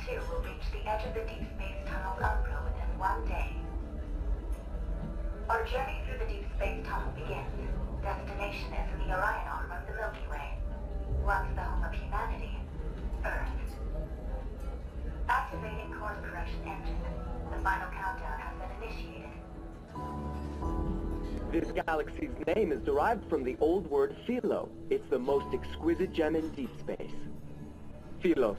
2 will reach the edge of the DeepSpace tunnel's umbra within 1 day. Our journey through the DeepSpace tunnel begins. Destination is in the Orion arm of the Milky Way. Once the home of humanity, Earth. Activating course correction engine. The final countdown has been initiated. This galaxy's name is derived from the old word philo. It's the most exquisite gem in deep space. Philos.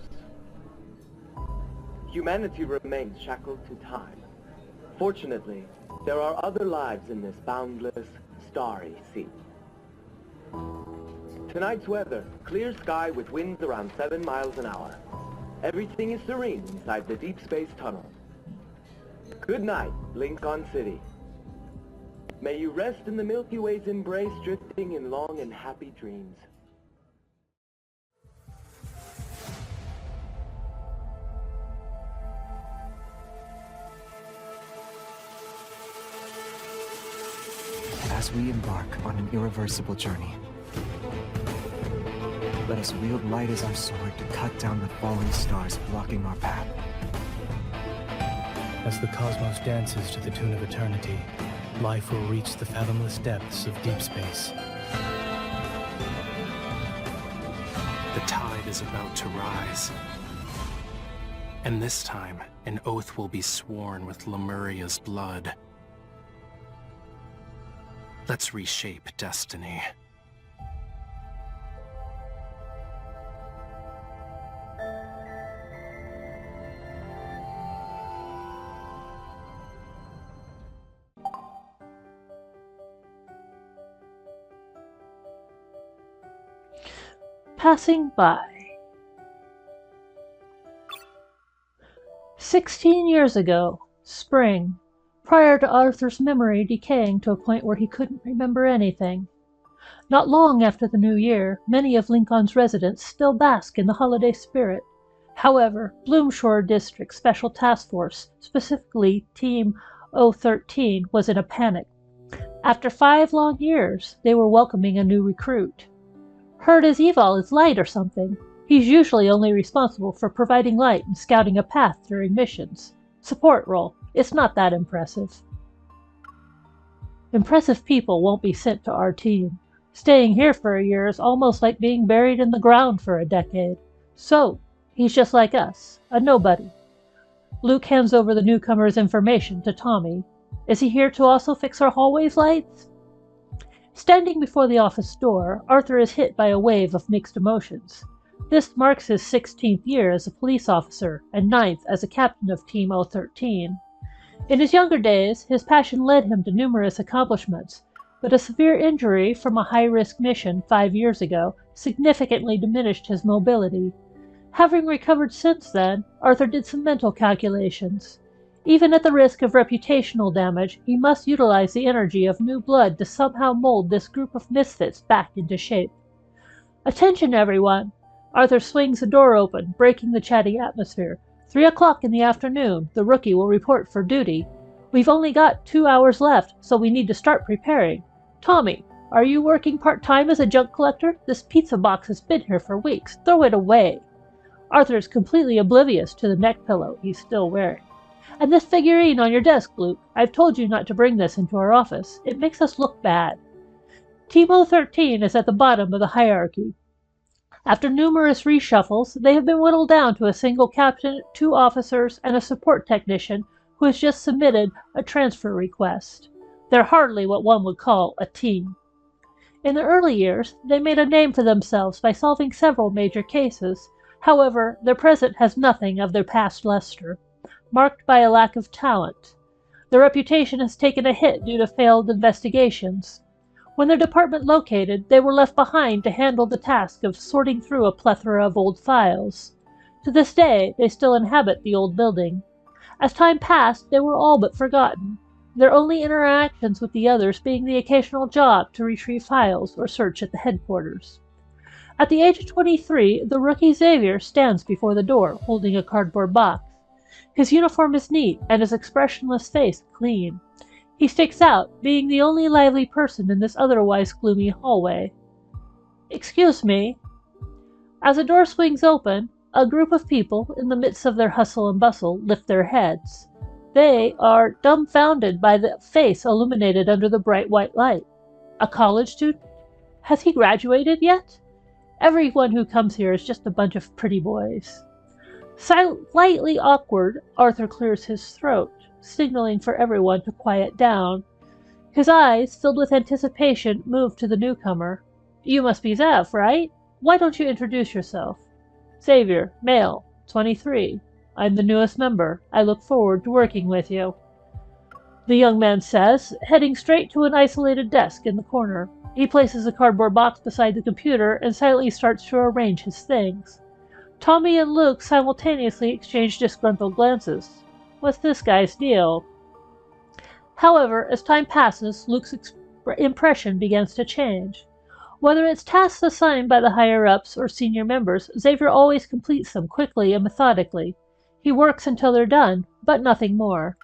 Humanity remains shackled to time. Fortunately, there are other lives in this boundless, starry sea. Tonight's weather, clear sky with winds around 7 miles an hour. Everything is serene inside the deep space tunnel. Good night, Lincoln City. May you rest in the Milky Way's embrace, drifting in long and happy dreams. As we embark on an irreversible journey, let us wield light as our sword to cut down the falling stars blocking our path. As the cosmos dances to the tune of eternity, life will reach the fathomless depths of deep space. The tide is about to rise. And this time, an oath will be sworn with Lemuria's blood. Let's reshape destiny. Passing by. 16 years ago, spring, prior to Arthur's memory decaying to a point where he couldn't remember anything. Not long after the new year, many of Lincoln's residents still bask in the holiday spirit. However, Bloomshore District Special Task Force, specifically Team 013, was in a panic. After 5 long years, they were welcoming a new recruit. Heard his eval is light or something. He's usually only responsible for providing light and scouting a path during missions. Support role. It's not that impressive. Impressive people won't be sent to our team. Staying here for a year is almost like being buried in the ground for a decade. So, he's just like us, a nobody. Luke hands over the newcomer's information to Tommy. Is he here to also fix our hallway's lights? Standing before the office door, Arthur is hit by a wave of mixed emotions. This marks his 16th year as a police officer and 9th as a captain of Team 013. In his younger days, his passion led him to numerous accomplishments, but a severe injury from a high-risk mission 5 years ago significantly diminished his mobility. Having recovered since then, Arthur did some mental calculations. Even at the risk of reputational damage, he must utilize the energy of new blood to somehow mold this group of misfits back into shape. Attention, everyone! Arthur swings the door open, breaking the chatty atmosphere. 3 o'clock in the afternoon, the rookie will report for duty. We've only got 2 hours left, so we need to start preparing. Tommy, are you working part-time as a junk collector? This pizza box has been here for weeks. Throw it away. Arthur is completely oblivious to the neck pillow he's still wearing. And this figurine on your desk, Luke. I've told you not to bring this into our office. It makes us look bad. Team 013 is at the bottom of the hierarchy. After numerous reshuffles, they have been whittled down to a single captain, 2 officers, and a support technician who has just submitted a transfer request. They're hardly what one would call a team. In the early years, they made a name for themselves by solving several major cases. However, their present has nothing of their past luster, marked by a lack of talent. Their reputation has taken a hit due to failed investigations. When their department located, they were left behind to handle the task of sorting through a plethora of old files. To this day, they still inhabit the old building. As time passed, they were all but forgotten, their only interactions with the others being the occasional jog to retrieve files or search at the headquarters. At the age of 23, the rookie Xavier stands before the door, holding a cardboard box. His uniform is neat, and his expressionless face clean. He sticks out, being the only lively person in this otherwise gloomy hallway. Excuse me. As the door swings open, A group of people, in the midst of their hustle and bustle, lift their heads. They are dumbfounded by the face illuminated under the bright white light. A college student? Has he graduated yet? Everyone who comes here is just a bunch of pretty boys. Slightly awkward, Arthur clears his throat, signaling for everyone to quiet down. His eyes, filled with anticipation, move to the newcomer. You must be Xav, right? Why don't you introduce yourself? Xavier, male, 23. I'm the newest member. I look forward to working with you. The young man says, heading straight to an isolated desk in the corner. He places a cardboard box beside the computer and silently starts to arrange his things. Tommy and Luke simultaneously exchange disgruntled glances. What's this guy's deal? However, as time passes, Luke's impression begins to change. Whether it's tasks assigned by the higher-ups or senior members, Xavier always completes them quickly and methodically. He works until they're done, but nothing more.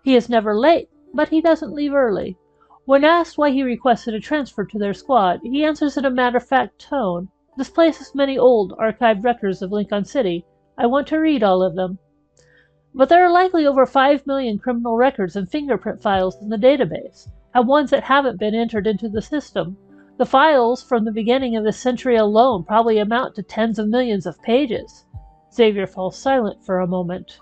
He is never late, but he doesn't leave early. When asked why he requested a transfer to their squad, he answers in a matter-of-fact tone. This place has many old, archived records of Lincoln City. I want to read all of them. But there are likely over 5 million criminal records and fingerprint files in the database, and ones that haven't been entered into the system. The files from the beginning of this century alone probably amount to tens of millions of pages. Xavier falls silent for a moment.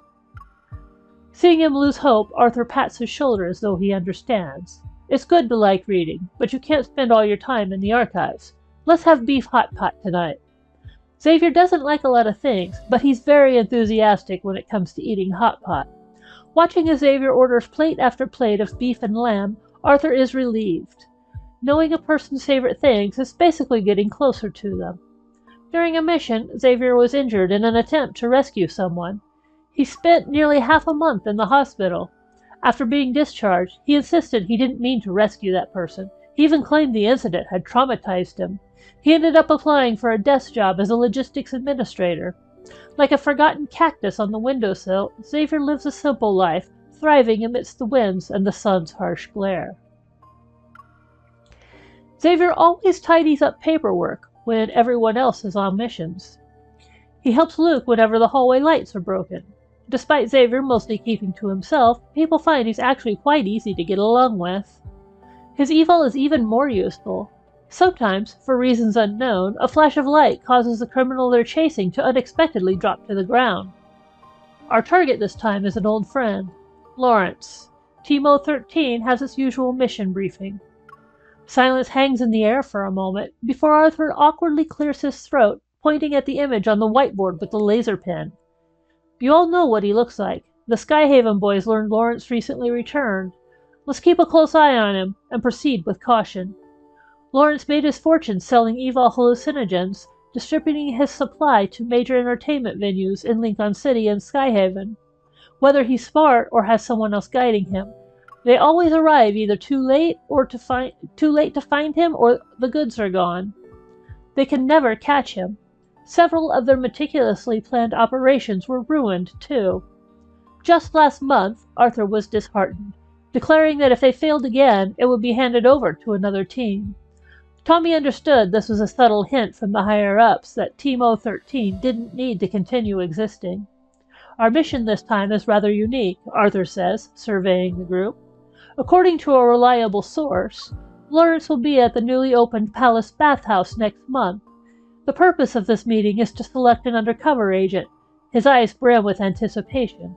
Seeing him lose hope, Arthur pats his shoulder as though he understands. It's good to like reading, but you can't spend all your time in the archives. Let's have beef hot pot tonight. Xavier doesn't like a lot of things, but he's very enthusiastic when it comes to eating hot pot. Watching as Xavier orders plate after plate of beef and lamb, Arthur is relieved. Knowing a person's favorite things is basically getting closer to them. During a mission, Xavier was injured in an attempt to rescue someone. He spent nearly half a month in the hospital. After being discharged, he insisted he didn't mean to rescue that person. He even claimed the incident had traumatized him. He ended up applying for a desk job as a logistics administrator. Like a forgotten cactus on the windowsill, Xavier lives a simple life, thriving amidst the winds and the sun's harsh glare. Xavier always tidies up paperwork when everyone else is on missions. He helps Luke whenever the hallway lights are broken. Despite Xavier mostly keeping to himself, people find he's actually quite easy to get along with. His eval is even more useful. Sometimes, for reasons unknown, a flash of light causes the criminal they're chasing to unexpectedly drop to the ground. Our target this time is an old friend, Lawrence. Timo 13 has its usual mission briefing. Silence hangs in the air for a moment, before Arthur awkwardly clears his throat, pointing at the image on the whiteboard with the laser pen. You all know what he looks like. The Skyhaven boys learned Lawrence recently returned. Let's keep a close eye on him, and proceed with caution. Lawrence made his fortune selling evil hallucinogens, distributing his supply to major entertainment venues in Lincoln City and Skyhaven. Whether he's smart or has someone else guiding him, they always arrive either too late to find him, or the goods are gone. They can never catch him. Several of their meticulously planned operations were ruined, too. Just last month, Arthur was disheartened, declaring that if they failed again, it would be handed over to another team. Tommy understood this was a subtle hint from the higher-ups that Timo 13 didn't need to continue existing. Our mission this time is rather unique, Arthur says, surveying the group. According to a reliable source, Lawrence will be at the newly opened Palace Bathhouse next month. The purpose of this meeting is to select an undercover agent. His eyes brim with anticipation.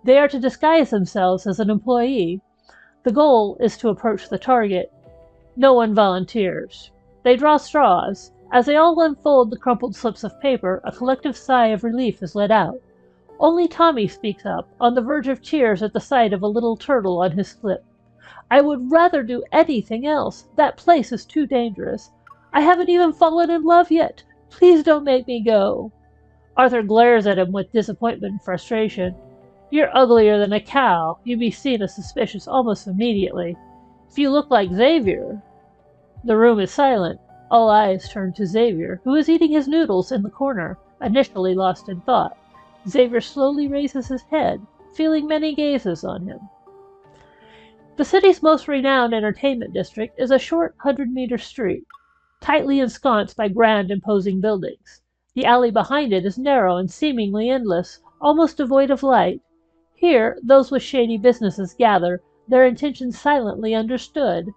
They are to disguise themselves as an employee. The goal is to approach the target. No one volunteers. They draw straws. As they all unfold the crumpled slips of paper, a collective sigh of relief is let out. Only Tommy speaks up, on the verge of tears at the sight of a little turtle on his slip. I would rather do anything else. That place is too dangerous. I haven't even fallen in love yet. Please don't make me go. Arthur glares at him with disappointment and frustration. You're uglier than a cow. You'd be seen as suspicious almost immediately. If you look like Xavier... The room is silent. All eyes turn to Xavier, who is eating his noodles in the corner, initially lost in thought. Xavier slowly raises his head, feeling many gazes on him. The city's most renowned entertainment district is a short 100-meter street, tightly ensconced by grand, imposing buildings. The alley behind it is narrow and seemingly endless, almost devoid of light. Here, those with shady businesses gather, their intentions silently understood.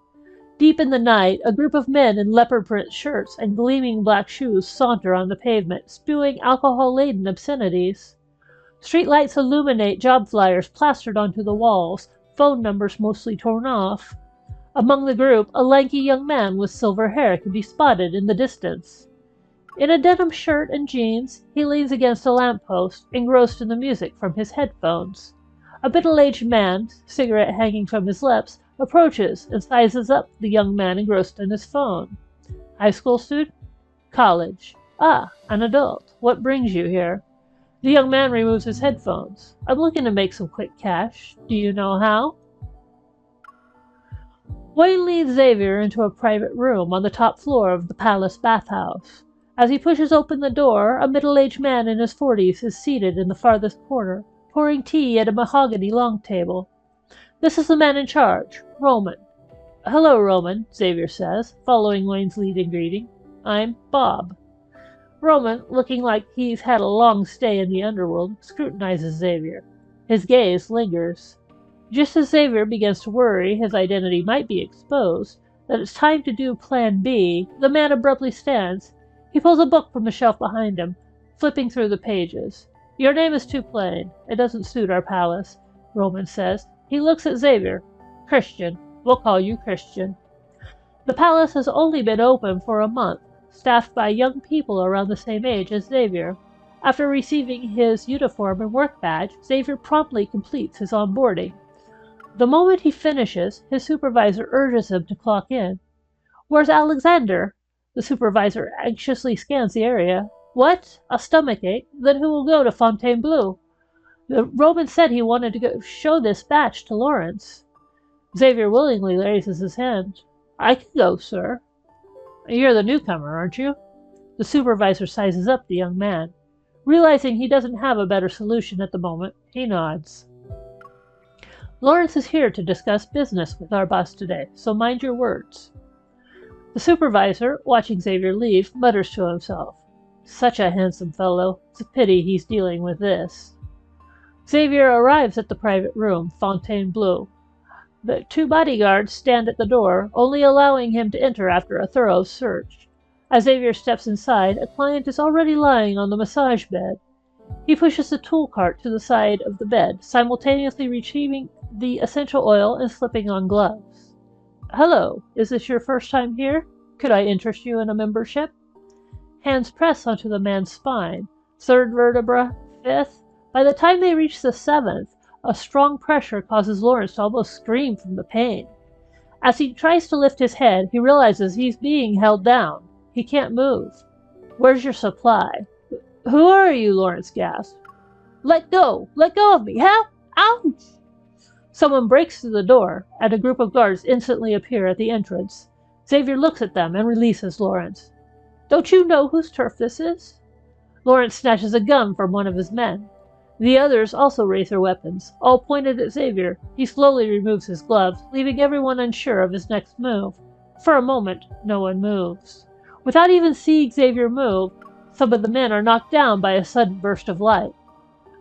Deep in the night, a group of men in leopard print shirts and gleaming black shoes saunter on the pavement, spewing alcohol-laden obscenities. Streetlights illuminate job flyers plastered onto the walls, phone numbers mostly torn off. Among the group, a lanky young man with silver hair can be spotted in the distance. In a denim shirt and jeans, he leans against a lamppost, engrossed in the music from his headphones. A middle-aged man, cigarette hanging from his lips, approaches and sizes up the young man engrossed in his phone. High school student? College. Ah, an adult. What brings you here? The young man removes his headphones. I'm looking to make some quick cash. Do you know how? Wayne leads Xavier into a private room on the top floor of the palace bathhouse. As he pushes open the door, a middle-aged man in his 40s is seated in the farthest corner, pouring tea at a mahogany long table. This is the man in charge, Roman. Hello, Roman, Xavier says, following Wayne's lead in greeting. I'm Bob. Roman, looking like he's had a long stay in the underworld, scrutinizes Xavier. His gaze lingers. Just as Xavier begins to worry his identity might be exposed, that it's time to do Plan B, the man abruptly stands. He pulls a book from the shelf behind him, flipping through the pages. Your name is too plain. It doesn't suit our palace, Roman says. He looks at Xavier. Christian. We'll call you Christian. The palace has only been open for a month, staffed by young people around the same age as Xavier. After receiving his uniform and work badge, Xavier promptly completes his onboarding. The moment he finishes, his supervisor urges him to clock in. Where's Alexander? The supervisor anxiously scans the area. What? A stomachache? Then who will go to Fontainebleau? The Roman said he wanted to go show this batch to Lawrence. Xavier willingly raises his hand. I can go, sir. You're the newcomer, aren't you? The supervisor sizes up the young man. Realizing he doesn't have a better solution at the moment, he nods. Lawrence is here to discuss business with our boss today, so mind your words. The supervisor, watching Xavier leave, mutters to himself. Such a handsome fellow. It's a pity he's dealing with this. Xavier arrives at the private room, Fontainebleau. The 2 bodyguards stand at the door, only allowing him to enter after a thorough search. As Xavier steps inside, a client is already lying on the massage bed. He pushes the tool cart to the side of the bed, simultaneously retrieving the essential oil and slipping on gloves. Hello, is this your first time here? Could I interest you in a membership? Hands press onto the man's spine. 3rd vertebra, 5th. By the time they reach the 7th, a strong pressure causes Lawrence to almost scream from the pain. As he tries to lift his head, he realizes he's being held down. He can't move. Where's your supply? Who are you? Lawrence gasped. Let go! Let go of me! Help! Ouch! Someone breaks through the door, and a group of guards instantly appear at the entrance. Xavier looks at them and releases Lawrence. Don't you know whose turf this is? Lawrence snatches a gun from one of his men. The others also raise their weapons, all pointed at Xavier. He slowly removes his gloves, leaving everyone unsure of his next move. For a moment, no one moves. Without even seeing Xavier move, some of the men are knocked down by a sudden burst of light.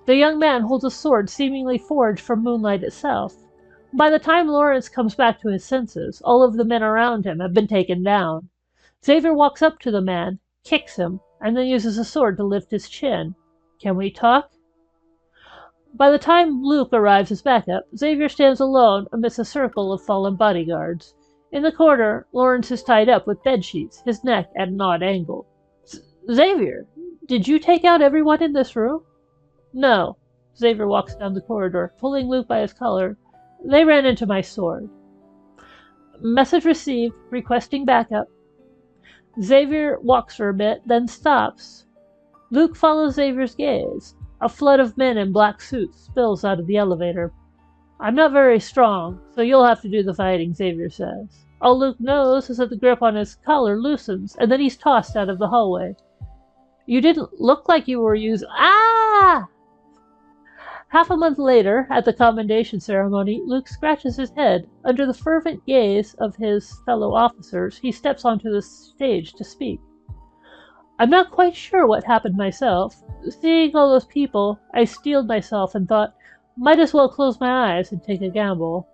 The young man holds a sword seemingly forged from moonlight itself. By the time Lawrence comes back to his senses, all of the men around him have been taken down. Xavier walks up to the man, kicks him, and then uses a sword to lift his chin. Can we talk? By the time Luke arrives as backup, Xavier stands alone amidst a circle of fallen bodyguards. In the corner, Lawrence is tied up with bedsheets, his neck at an odd angle. Xavier, did you take out everyone in this room? No. Xavier walks down the corridor, pulling Luke by his collar. They ran into my sword. Message received, requesting backup. Xavier walks for a bit, then stops. Luke follows Xavier's gaze. A flood of men in black suits spills out of the elevator. I'm not very strong, so you'll have to do the fighting, Xavier says. All Luke knows is that the grip on his collar loosens, and then he's tossed out of the hallway. You didn't look like you were using— Ah! Half a month later, at the commendation ceremony, Luke scratches his head. Under the fervent gaze of his fellow officers, he steps onto the stage to speak. I'm not quite sure what happened myself. Seeing all those people, I steeled myself and thought, might as well close my eyes and take a gamble.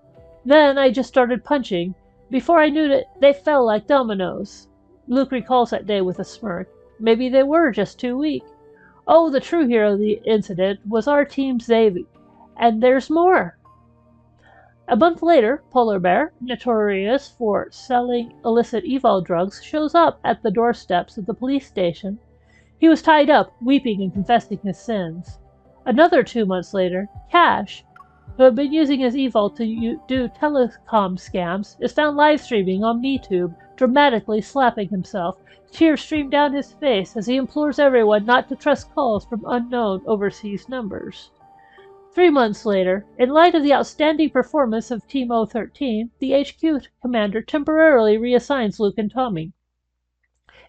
Then I just started punching. Before I knew it, they fell like dominoes. Luke recalls that day with a smirk. Maybe they were just too weak. Oh, the true hero of the incident was our team Xavier. And there's more. A month later, Polar Bear, notorious for selling illicit evil drugs, shows up at the doorsteps of the police station. He was tied up, weeping and confessing his sins. Another 2 months later, Cash, who had been using his evil to do telecom scams, is found live streaming on MeTube, dramatically slapping himself. Tears stream down his face as he implores everyone not to trust calls from unknown overseas numbers. 3 months later, in light of the outstanding performance of Team 013, the HQ commander temporarily reassigns Luke and Tommy.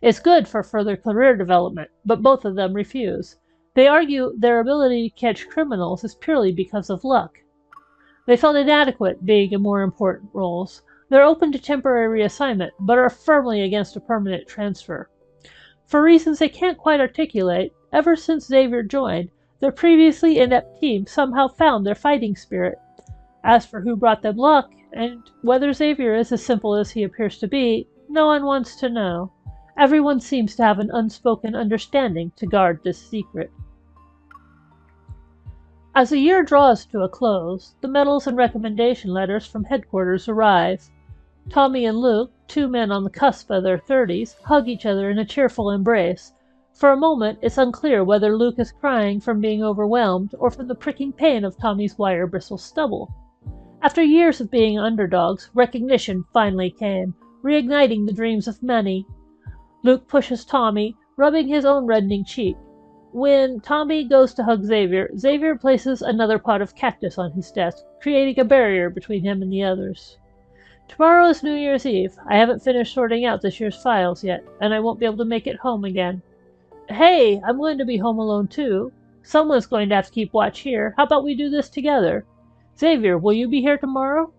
It's good for further career development, but both of them refuse. They argue their ability to catch criminals is purely because of luck. They felt inadequate being in more important roles. They're open to temporary reassignment, but are firmly against a permanent transfer. For reasons they can't quite articulate, ever since Xavier joined, their previously inept team somehow found their fighting spirit. As for who brought them luck, and whether Xavier is as simple as he appears to be, no one wants to know. Everyone seems to have an unspoken understanding to guard this secret. As the year draws to a close, the medals and recommendation letters from headquarters arrive. Tommy and Luke, 2 men on the cusp of their 30s, hug each other in a cheerful embrace. For a moment, it's unclear whether Luke is crying from being overwhelmed or from the pricking pain of Tommy's wire-bristle stubble. After years of being underdogs, recognition finally came, reigniting the dreams of many. Luke pushes Tommy, rubbing his own reddening cheek. When Tommy goes to hug Xavier, Xavier places another pot of cactus on his desk, creating a barrier between him and the others. Tomorrow is New Year's Eve. I haven't finished sorting out this year's files yet, and I won't be able to make it home again. Hey, I'm going to be home alone too. Someone's going to have to keep watch here. How about we do this together? Xavier, will you be here tomorrow?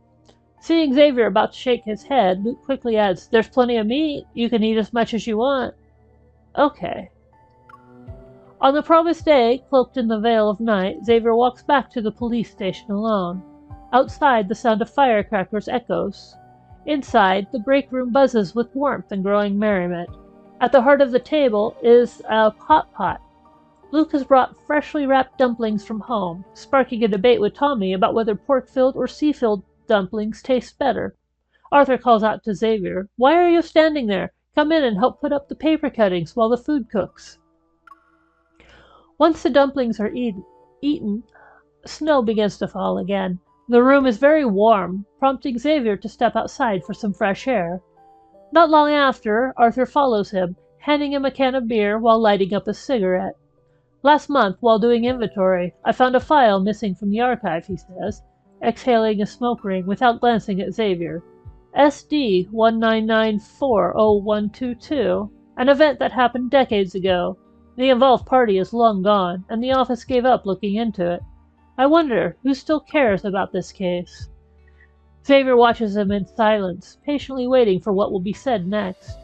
Seeing Xavier about to shake his head, Luke quickly adds, there's plenty of meat. You can eat as much as you want. Okay. On the promised day, cloaked in the veil of night, Xavier walks back to the police station alone. Outside, the sound of firecrackers echoes. Inside, the break room buzzes with warmth and growing merriment. At the heart of the table is a hot pot. Luke has brought freshly wrapped dumplings from home, sparking a debate with Tommy about whether pork-filled or sea-filled dumplings taste better. Arthur calls out to Xavier, "Why are you standing there? Come in and help put up the paper cuttings while the food cooks." Once the dumplings are eaten, snow begins to fall again. The room is very warm, prompting Xavier to step outside for some fresh air. Not long after, Arthur follows him, handing him a can of beer while lighting up a cigarette. Last month, while doing inventory, I found a file missing from the archive, he says, exhaling a smoke ring without glancing at Xavier. SD 19940122, an event that happened decades ago. The involved party is long gone, and the office gave up looking into it. I wonder who still cares about this case. Xavier watches him in silence, patiently waiting for what will be said next.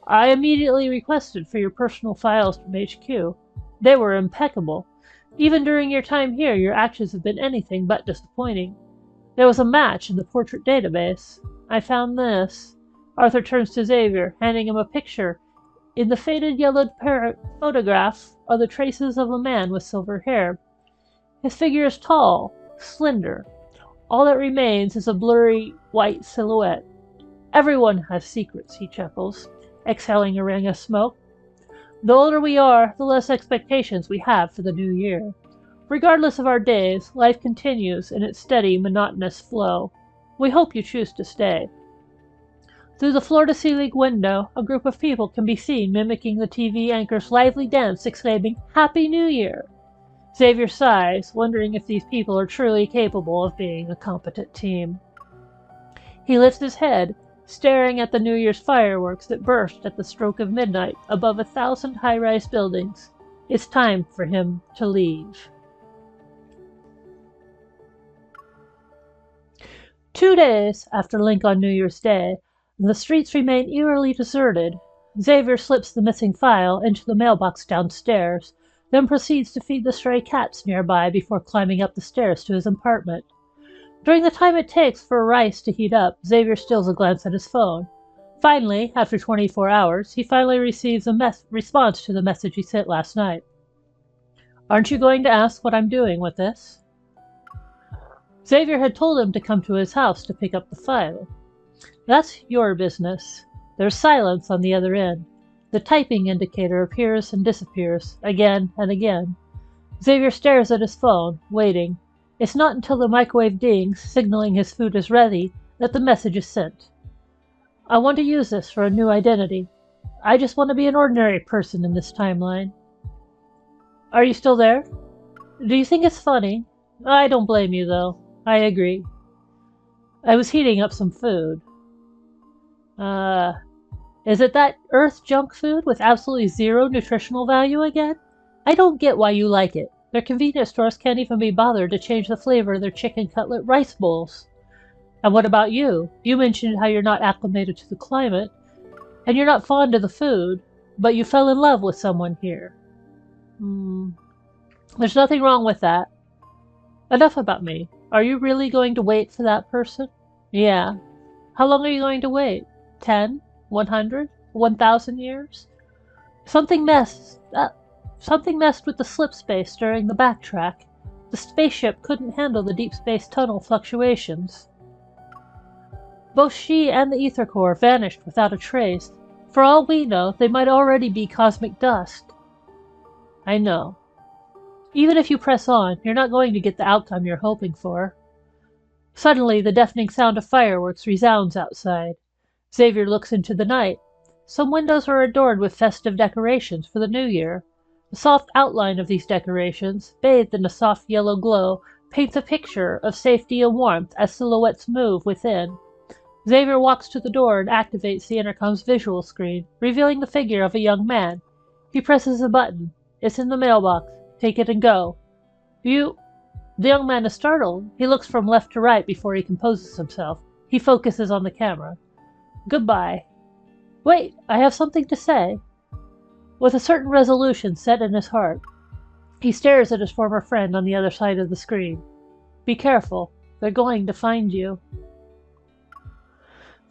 I immediately requested for your personal files from HQ. They were impeccable. Even during your time here, your actions have been anything but disappointing. There was a match in the portrait database. I found this. Arthur turns to Xavier, handing him a picture. In the faded yellowed photograph are the traces of a man with silver hair. His figure is tall, slender. All that remains is a blurry white silhouette. Everyone has secrets, he chuckles, exhaling a ring of smoke. The older we are, the less expectations we have for the new year. Regardless of our days, life continues in its steady, monotonous flow. We hope you choose to stay. Through the floor-to-ceiling window, a group of people can be seen mimicking the TV anchor's lively dance, exclaiming, "Happy New Year!" Xavier sighs, wondering if these people are truly capable of being a competent team. He lifts his head, staring at the New Year's fireworks that burst at the stroke of midnight above 1,000 high-rise buildings. It's time for him to leave. 2 days after Link on New Year's Day, the streets remain eerily deserted. Xavier slips the missing file into the mailbox downstairs, then proceeds to feed the stray cats nearby before climbing up the stairs to his apartment. During the time it takes for rice to heat up, Xavier steals a glance at his phone. Finally, after 24 hours, he finally receives a response to the message he sent last night. "Aren't you going to ask what I'm doing with this?" Xavier had told him to come to his house to pick up the file. "That's your business." There's silence on the other end. The typing indicator appears and disappears, again and again. Xavier stares at his phone, waiting. It's not until the microwave dings, signaling his food is ready, that the message is sent. "I want to use this for a new identity. I just want to be an ordinary person in this timeline." "Are you still there? Do you think it's funny? I don't blame you, though. I agree. I was heating up some food." Is it that Earth junk food with absolutely zero nutritional value again? I don't get why you like it. Their convenience stores can't even be bothered to change the flavor of their chicken cutlet rice bowls. And what about you? You mentioned how you're not acclimated to the climate, and you're not fond of the food, but you fell in love with someone here. There's nothing wrong with that. Enough about me. Are you really going to wait for that person? Yeah. How long are you going to wait? 10? 100? 1,000 years? Something messed with the slip space during the backtrack. The spaceship couldn't handle the deep space tunnel fluctuations. Both she and the ether core vanished without a trace. For all we know, they might already be cosmic dust. I know. Even if you press on, you're not going to get the outcome you're hoping for. Suddenly, the deafening sound of fireworks resounds outside. Xavier looks into the night. Some windows are adorned with festive decorations for the new year. The soft outline of these decorations, bathed in a soft yellow glow, paints a picture of safety and warmth as silhouettes move within. Xavier walks to the door and activates the intercom's visual screen, revealing the figure of a young man. He presses a button. It's in the mailbox. Take it and go. The young man is startled. He looks from left to right before he composes himself. He focuses on the camera. Goodbye. Wait, I have something to say. With a certain resolution set in his heart, he stares at his former friend on the other side of the screen. Be careful. They're going to find you.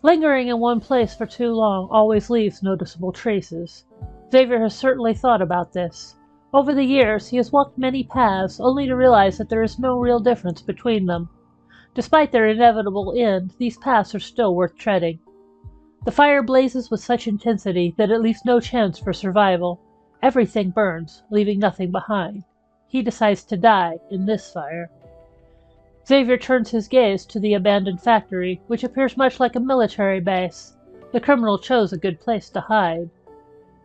Lingering in one place for too long always leaves noticeable traces. Xavier has certainly thought about this. Over the years, he has walked many paths, only to realize that there is no real difference between them. Despite their inevitable end, these paths are still worth treading. The fire blazes with such intensity that it leaves no chance for survival. Everything burns, leaving nothing behind. He decides to die in this fire. Xavier turns his gaze to the abandoned factory, which appears much like a military base. The criminal chose a good place to hide.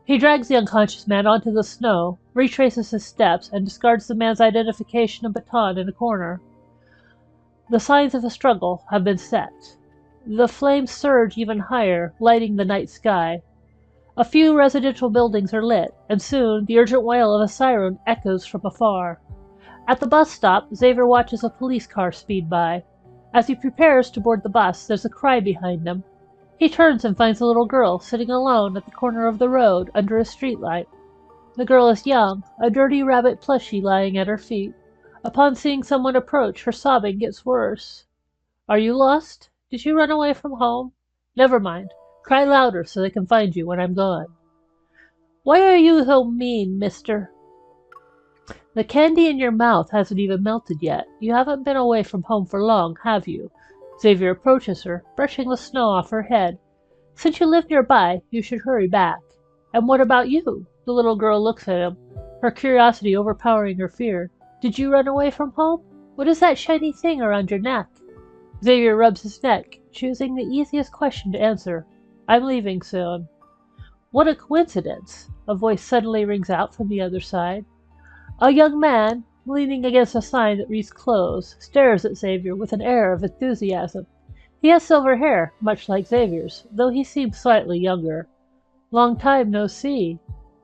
He drags the unconscious man onto the snow, retraces his steps, and discards the man's identification and baton in a corner. The signs of a struggle have been set. The flames surge even higher, lighting the night sky. A few residential buildings are lit, and soon the urgent wail of a siren echoes from afar. At the bus stop, Xavier watches a police car speed by. As he prepares to board the bus, there's a cry behind him. He turns and finds a little girl sitting alone at the corner of the road under a streetlight. The girl is young, a dirty rabbit plushie lying at her feet. Upon seeing someone approach, her sobbing gets worse. Are you lost? Did you run away from home? Never mind. Cry louder so they can find you when I'm gone. Why are you so mean, mister? The candy in your mouth hasn't even melted yet. You haven't been away from home for long, have you? Xavier approaches her, brushing the snow off her head. Since you live nearby, you should hurry back. And what about you? The little girl looks at him, her curiosity overpowering her fear. Did you run away from home? What is that shiny thing around your neck? Xavier rubs his neck, choosing the easiest question to answer. I'm leaving soon. What a coincidence! A voice suddenly rings out from the other side. A young man, leaning against a sign that reads close, stares at Xavier with an air of enthusiasm. He has silver hair, much like Xavier's, though he seems slightly younger. Long time no see.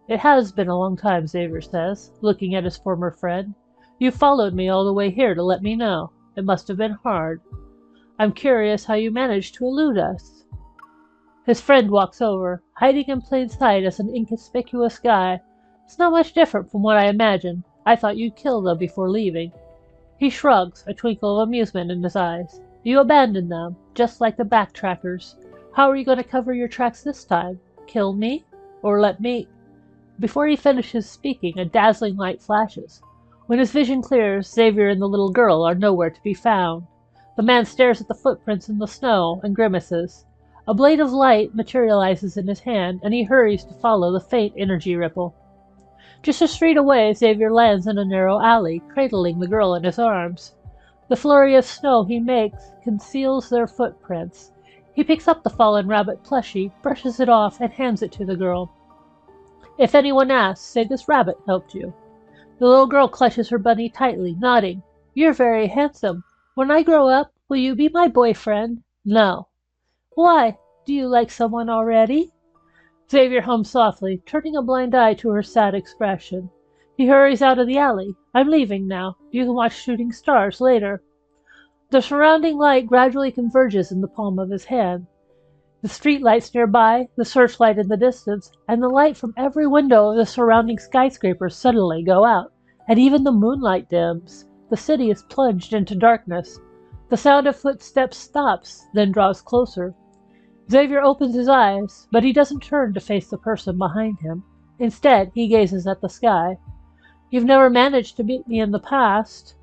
It has been a long time, Xavier says, looking at his former friend. You followed me all the way here to let me know. It must have been hard. I'm curious how you managed to elude us. His friend walks over. hiding in plain sight as an inconspicuous guy. It's not much different from what I imagined. I thought you'd kill them before leaving. He shrugs, a twinkle of amusement in his eyes. You abandoned them, just like the backtrackers. How are you going to cover your tracks this time? Kill me? Or let me? Before he finishes speaking, a dazzling light flashes. When his vision clears, Xavier and the little girl are nowhere to be found. The man stares at the footprints in the snow and grimaces. A blade of light materializes in his hand, and he hurries to follow the faint energy ripple. Just a street away, Xavier lands in a narrow alley, cradling the girl in his arms. The flurry of snow he makes conceals their footprints. He picks up the fallen rabbit plushie, brushes it off, and hands it to the girl. If anyone asks, say this rabbit helped you. The little girl clutches her bunny tightly, nodding. You're very handsome. When I grow up, will you be my boyfriend? No. Why? Do you like someone already? Xavier hums softly, turning a blind eye to her sad expression. He hurries out of the alley. I'm leaving now. You can watch shooting stars later. The surrounding light gradually converges in the palm of his hand. The street lights nearby, the searchlight in the distance, and the light from every window of the surrounding skyscrapers suddenly go out, and even the moonlight dims. The city is plunged into darkness. The sound of footsteps stops, then draws closer. Xavier opens his eyes, but he doesn't turn to face the person behind him. Instead, he gazes at the sky. You've never managed to beat me in the past.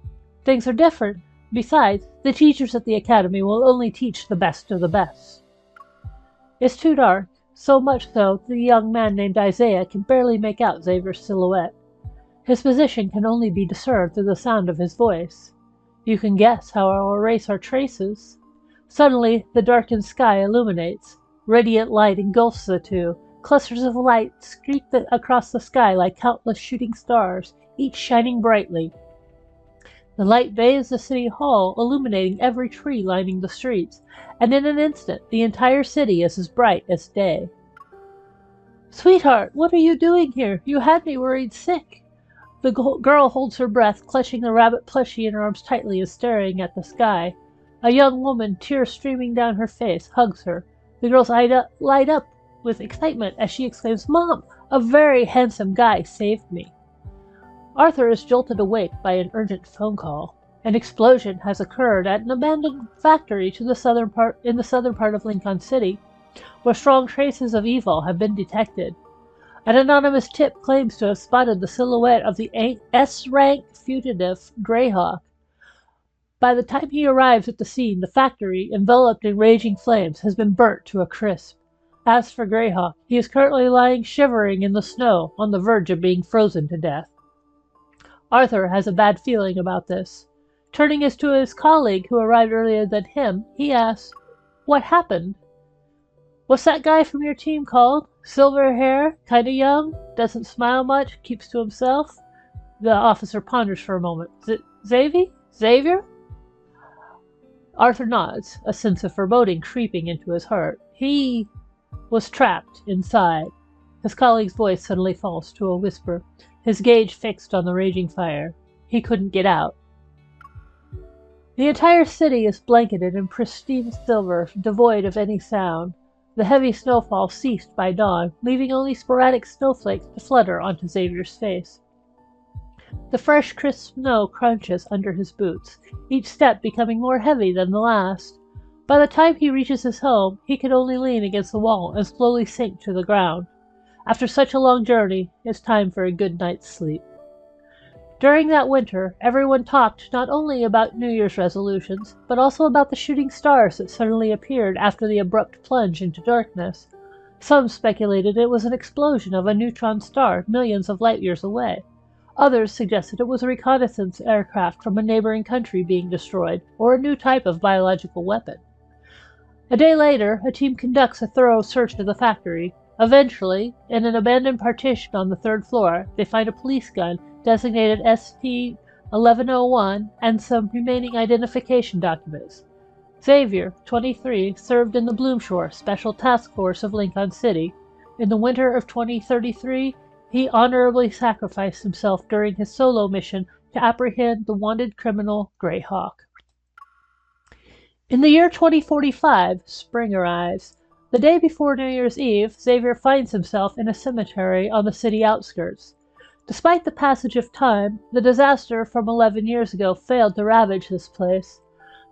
Things are different. Besides, the teachers at the academy will only teach the best of the best. It's too dark, so much so that the young man named Isaiah can barely make out Xavier's silhouette. His position can only be discerned through the sound of his voice. You can guess how I'll erase our traces. Suddenly, the darkened sky illuminates. Radiant light engulfs the two. Clusters of light streak across the sky like countless shooting stars, each shining brightly. The light bathes the city hall, illuminating every tree lining the streets, and in an instant, the entire city is as bright as day. Sweetheart, what are you doing here? You had me worried sick. The girl holds her breath, clutching the rabbit plushie in her arms tightly and staring at the sky. A young woman, tears streaming down her face, hugs her. The girl's eyes light up with excitement as she exclaims, Mom, a very handsome guy saved me. Arthur is jolted awake by an urgent phone call. An explosion has occurred at an abandoned factory in the southern part of Lincoln City, where strong traces of evil have been detected. An anonymous tip claims to have spotted the silhouette of the S-rank fugitive Greyhawk. By the time he arrives at the scene, the factory, enveloped in raging flames, has been burnt to a crisp. As for Greyhawk, he is currently lying shivering in the snow, on the verge of being frozen to death. Arthur has a bad feeling about this. Turning to his colleague, who arrived earlier than him, he asks, What happened? What's that guy from your team called? Silver hair, kinda young, doesn't smile much, keeps to himself? The officer ponders for a moment. Xavier? Arthur nods, a sense of foreboding creeping into his heart. He was trapped inside. His colleague's voice suddenly falls to a whisper, his gaze fixed on the raging fire. He couldn't get out. The entire city is blanketed in pristine silver, devoid of any sound. The heavy snowfall ceased by dawn, leaving only sporadic snowflakes to flutter onto Xavier's face. The fresh, crisp snow crunches under his boots, each step becoming more heavy than the last. By the time he reaches his home, he can only lean against the wall and slowly sink to the ground. After such a long journey, it's time for a good night's sleep. During that winter, everyone talked not only about New Year's resolutions, but also about the shooting stars that suddenly appeared after the abrupt plunge into darkness. Some speculated it was an explosion of a neutron star millions of light years away. Others suggested it was a reconnaissance aircraft from a neighboring country being destroyed, or a new type of biological weapon. A day later, a team conducts a thorough search of the factory. Eventually, in an abandoned partition on the third floor, they find a police gun designated ST-1101 and some remaining identification documents. Xavier, 23, served in the Bloomshore Special Task Force of Lincoln City. In the winter of 2033, he honorably sacrificed himself during his solo mission to apprehend the wanted criminal Greyhawk. In the year 2045, spring arrives. The day before New Year's Eve, Xavier finds himself in a cemetery on the city outskirts. Despite the passage of time, the disaster from 11 years ago failed to ravage this place.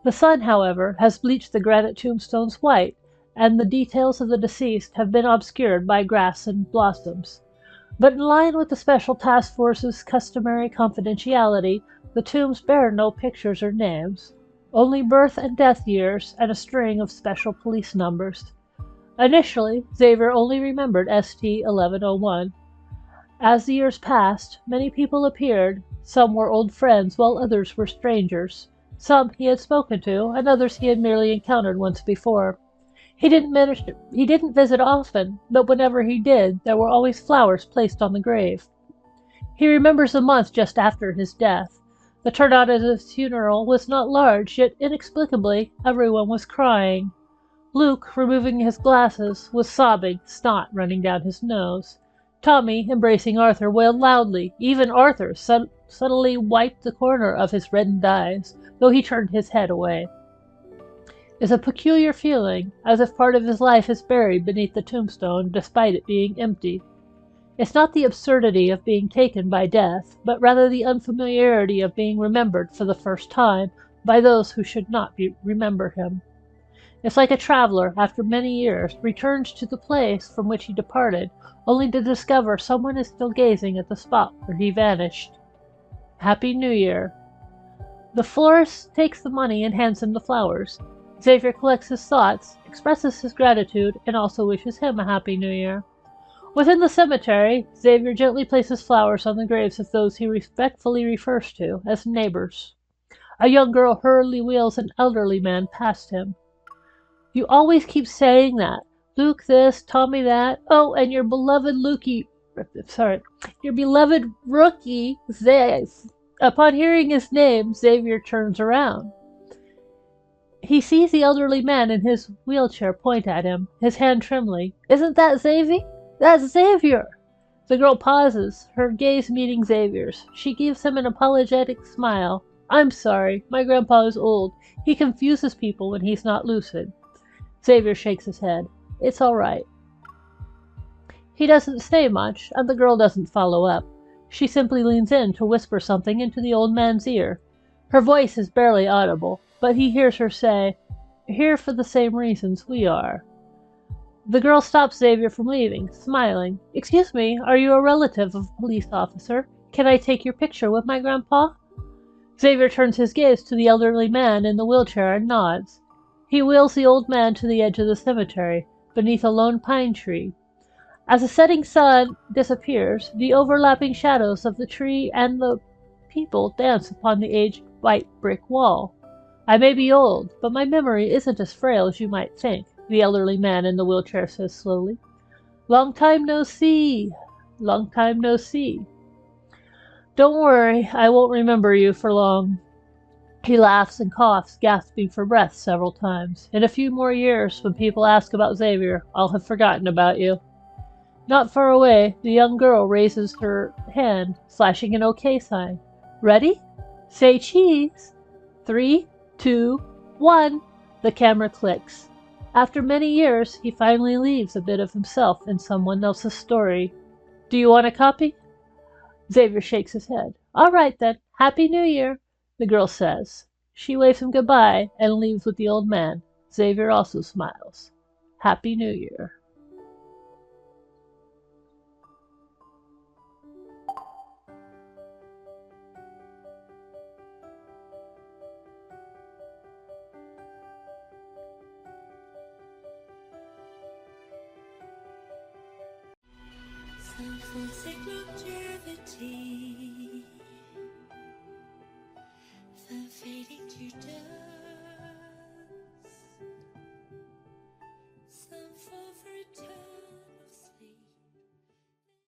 The sun, however, has bleached the granite tombstones white, and the details of the deceased have been obscured by grass and blossoms. But in line with the Special Task Force's customary confidentiality, the tombs bear no pictures or names, only birth and death years and a string of special police numbers. Initially, Xavier only remembered ST-1101. As the years passed, many people appeared. Some were old friends, while others were strangers. Some he had spoken to, and others he had merely encountered once before. He didn't visit often, but whenever he did, there were always flowers placed on the grave. He remembers the month just after his death. The turnout at his funeral was not large, yet inexplicably everyone was crying. Luke, removing his glasses, was sobbing, snot running down his nose. Tommy, embracing Arthur, wailed loudly. Even Arthur subtly wiped the corner of his reddened eyes, though he turned his head away. It's a peculiar feeling, as if part of his life is buried beneath the tombstone, despite it being empty. It's not the absurdity of being taken by death, but rather the unfamiliarity of being remembered for the first time by those who should not remember him. It's like a traveler, after many years, returns to the place from which he departed, only to discover someone is still gazing at the spot where he vanished. Happy New Year. The florist takes the money and hands him the flowers. Xavier collects his thoughts, expresses his gratitude, and also wishes him a Happy New Year. Within the cemetery, Xavier gently places flowers on the graves of those he respectfully refers to as neighbors. A young girl hurriedly wheels an elderly man past him. You always keep saying that. Luke this, Tommy that. Oh, and your beloved your beloved rookie, Xavier. Upon hearing his name, Xavier turns around. He sees the elderly man in his wheelchair point at him, his hand trembling. Isn't that Xavier? That's Xavier! The girl pauses, her gaze meeting Xavier's. She gives him an apologetic smile. I'm sorry, my grandpa is old. He confuses people when he's not lucid. Xavier shakes his head. It's all right. He doesn't say much, and the girl doesn't follow up. She simply leans in to whisper something into the old man's ear. Her voice is barely audible, but he hears her say, "Here for the same reasons we are." The girl stops Xavier from leaving, smiling. Excuse me, are you a relative of a police officer? Can I take your picture with my grandpa? Xavier turns his gaze to the elderly man in the wheelchair and nods. He wheels the old man to the edge of the cemetery, beneath a lone pine tree. As the setting sun disappears, the overlapping shadows of the tree and the people dance upon the aged white brick wall. I may be old, but my memory isn't as frail as you might think, the elderly man in the wheelchair says slowly. Long time no see. Long time no see. Don't worry, I won't remember you for long. He laughs and coughs, gasping for breath several times. In a few more years, when people ask about Xavier, I'll have forgotten about you. Not far away, the young girl raises her hand, flashing an OK sign. Ready? Say cheese. 3, 2, 1. The camera clicks. After many years, he finally leaves a bit of himself in someone else's story. Do you want a copy? Xavier shakes his head. All right then. Happy New Year, the girl says. She waves him goodbye and leaves with the old man. Xavier also smiles. Happy New Year. Signal